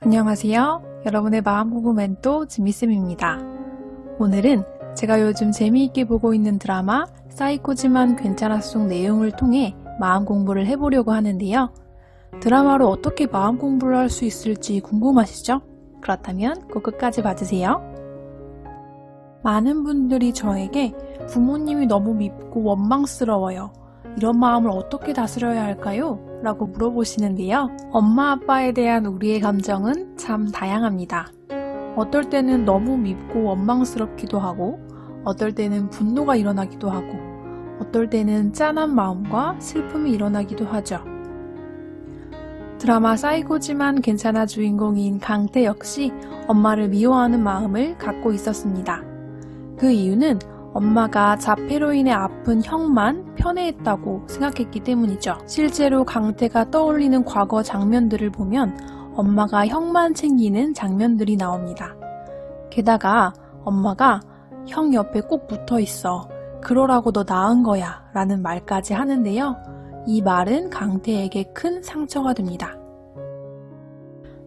안녕하세요. 여러분의 마음 공부 멘토 지미쌤입니다. 오늘은 제가 요즘 재미있게 보고 있는 드라마 사이코지만 괜찮아 속 내용을 통해 마음 공부를 해보려고 하는데요. 드라마로 어떻게 마음 공부를 할 수 있을지 궁금하시죠? 그렇다면 꼭 끝까지 봐주세요. 많은 분들이 저에게 부모님이 너무 밉고 원망스러워요. 이런 마음을 어떻게 다스려야 할까요? 라고 물어보시는데요. 엄마 아빠에 대한 우리의 감정은 참 다양합니다. 어떨 때는 너무 밉고 원망스럽기도 하고, 어떨 때는 분노가 일어나기도 하고, 어떨 때는 짠한 마음과 슬픔이 일어나기도 하죠. 드라마 사이코지만 괜찮아 주인공인 강태 역시 엄마를 미워하는 마음을 갖고 있었습니다. 그 이유는 엄마가 자폐로 인해 아픈 형만 편애했다고 생각했기 때문이죠. 실제로 강태가 떠올리는 과거 장면들을 보면 엄마가 형만 챙기는 장면들이 나옵니다. 게다가 엄마가 형 옆에 꼭 붙어 있어. 그러라고 너 낳은 거야. 라는 말까지 하는데요. 이 말은 강태에게 큰 상처가 됩니다.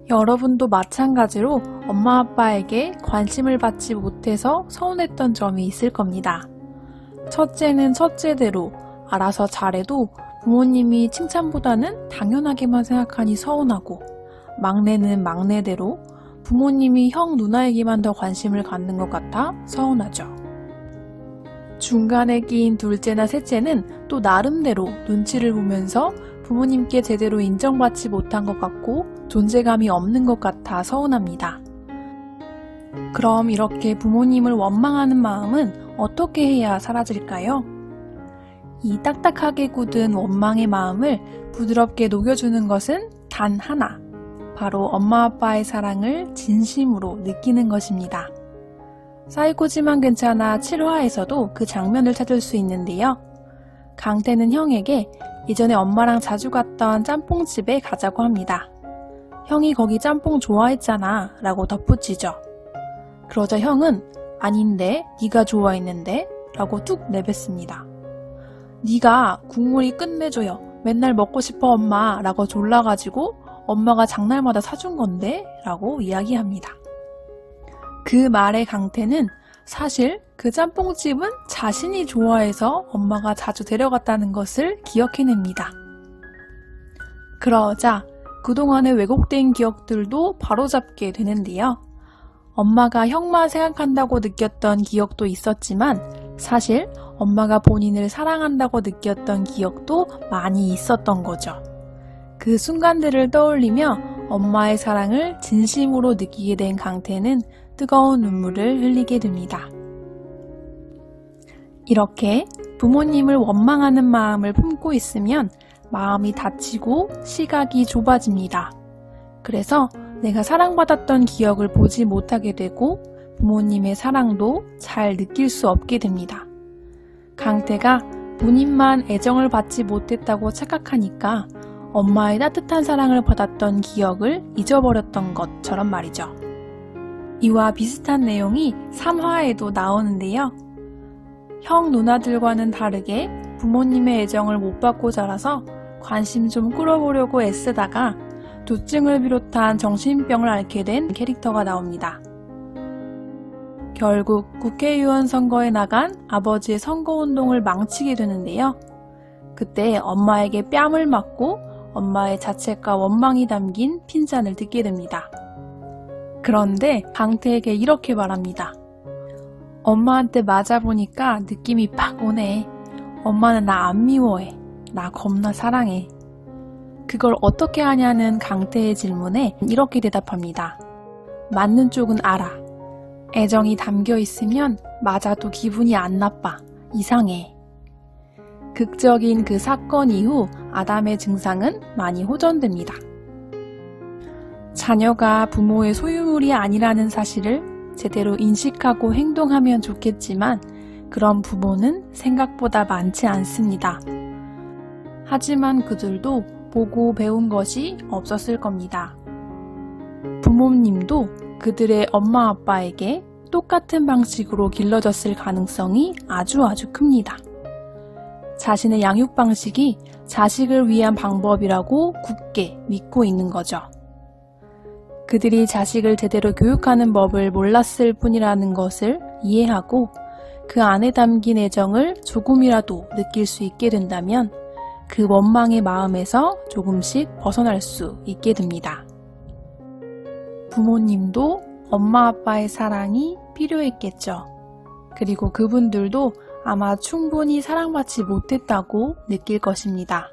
여러분도 마찬가지로 엄마 아빠에게 관심을 받지 못해서 서운했던 점이 있을 겁니다. 첫째는 첫째대로 알아서 잘해도 부모님이 칭찬보다는 당연하게만 생각하니 서운하고, 막내는 막내대로 부모님이 형 누나에게만 더 관심을 갖는 것 같아 서운하죠. 중간에 끼인 둘째나 셋째는 또 나름대로 눈치를 보면서 부모님께 제대로 인정받지 못한 것 같고 존재감이 없는 것 같아 서운합니다. 그럼 이렇게 부모님을 원망하는 마음은 어떻게 해야 사라질까요? 이 딱딱하게 굳은 원망의 마음을 부드럽게 녹여주는 것은 단 하나, 바로 엄마 아빠의 사랑을 진심으로 느끼는 것입니다. 사이코지만 괜찮아 7화에서도 그 장면을 찾을 수 있는데요. 강태는 형에게 예전에 엄마랑 자주 갔던 짬뽕집에 가자고 합니다. 형이 거기 짬뽕 좋아했잖아 라고 덧붙이죠. 그러자 형은 아닌데 네가 좋아했는데 라고 툭 내뱉습니다. 네가 국물이 끝내줘요. 맨날 먹고 싶어 엄마 라고 졸라가지고 엄마가 장날마다 사준 건데 라고 이야기합니다. 그 말의 강태는 사실 그 짬뽕집은 자신이 좋아해서 엄마가 자주 데려갔다는 것을 기억해냅니다. 그러자 그동안의 왜곡된 기억들도 바로잡게 되는데요. 엄마가 형만 생각한다고 느꼈던 기억도 있었지만 사실 엄마가 본인을 사랑한다고 느꼈던 기억도 많이 있었던 거죠. 그 순간들을 떠올리며 엄마의 사랑을 진심으로 느끼게 된 강태는 뜨거운 눈물을 흘리게 됩니다. 이렇게 부모님을 원망하는 마음을 품고 있으면 마음이 닫히고 시각이 좁아집니다. 그래서 내가 사랑받았던 기억을 보지 못하게 되고 부모님의 사랑도 잘 느낄 수 없게 됩니다. 강태가 본인만 애정을 받지 못했다고 착각하니까 엄마의 따뜻한 사랑을 받았던 기억을 잊어버렸던 것처럼 말이죠. 이와 비슷한 내용이 3화에도 나오는데요. 형 누나들과는 다르게 부모님의 애정을 못 받고 자라서 관심 좀 끌어보려고 애쓰다가 두증을 비롯한 정신병을 앓게 된 캐릭터가 나옵니다. 결국 국회의원 선거에 나간 아버지의 선거운동을 망치게 되는데요. 그때 엄마에게 뺨을 맞고 엄마의 자책과 원망이 담긴 핀잔을 듣게 됩니다. 그런데 강태에게 이렇게 말합니다. 엄마한테 맞아보니까 느낌이 팍 오네. 엄마는 나 안 미워해. 나 겁나 사랑해. 그걸 어떻게 하냐는 강태의 질문에 이렇게 대답합니다. 맞는 쪽은 알아. 애정이 담겨 있으면 맞아도 기분이 안 나빠. 이상해. 극적인 그 사건 이후 아담의 증상은 많이 호전됩니다. 자녀가 부모의 소유물이 아니라는 사실을 제대로 인식하고 행동하면 좋겠지만 그런 부모는 생각보다 많지 않습니다. 하지만 그들도 보고 배운 것이 없었을 겁니다. 부모님도 그들의 엄마 아빠에게 똑같은 방식으로 길러졌을 가능성이 아주 큽니다. 자신의 양육 방식이 자식을 위한 방법이라고 굳게 믿고 있는 거죠. 그들이 자식을 제대로 교육하는 법을 몰랐을 뿐이라는 것을 이해하고 그 안에 담긴 애정을 조금이라도 느낄 수 있게 된다면 그 원망의 마음에서 조금씩 벗어날 수 있게 됩니다. 부모님도 엄마 아빠의 사랑이 필요했겠죠. 그리고 그분들도 아마 충분히 사랑받지 못했다고 느낄 것입니다.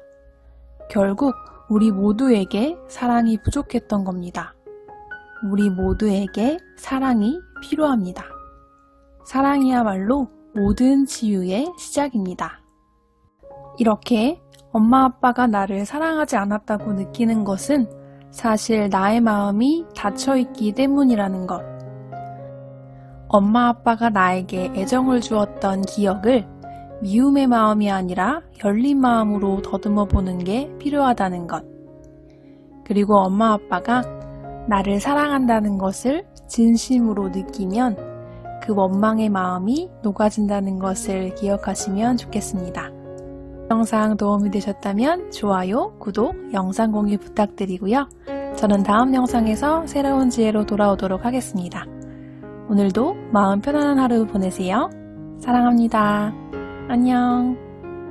결국 우리 모두에게 사랑이 부족했던 겁니다. 우리 모두에게 사랑이 필요합니다. 사랑이야말로 모든 치유의 시작입니다. 이렇게 엄마 아빠가 나를 사랑하지 않았다고 느끼는 것은 사실 나의 마음이 닫혀있기 때문이라는 것. 엄마 아빠가 나에게 애정을 주었던 기억을 미움의 마음이 아니라 열린 마음으로 더듬어 보는 게 필요하다는 것. 그리고 엄마 아빠가 나를 사랑한다는 것을 진심으로 느끼면 그 원망의 마음이 녹아진다는 것을 기억하시면 좋겠습니다. 영상 도움이 되셨다면 좋아요, 구독, 영상 공유 부탁드리고요. 저는 다음 영상에서 새로운 지혜로 돌아오도록 하겠습니다. 오늘도 마음 편안한 하루 보내세요. 사랑합니다. 안녕.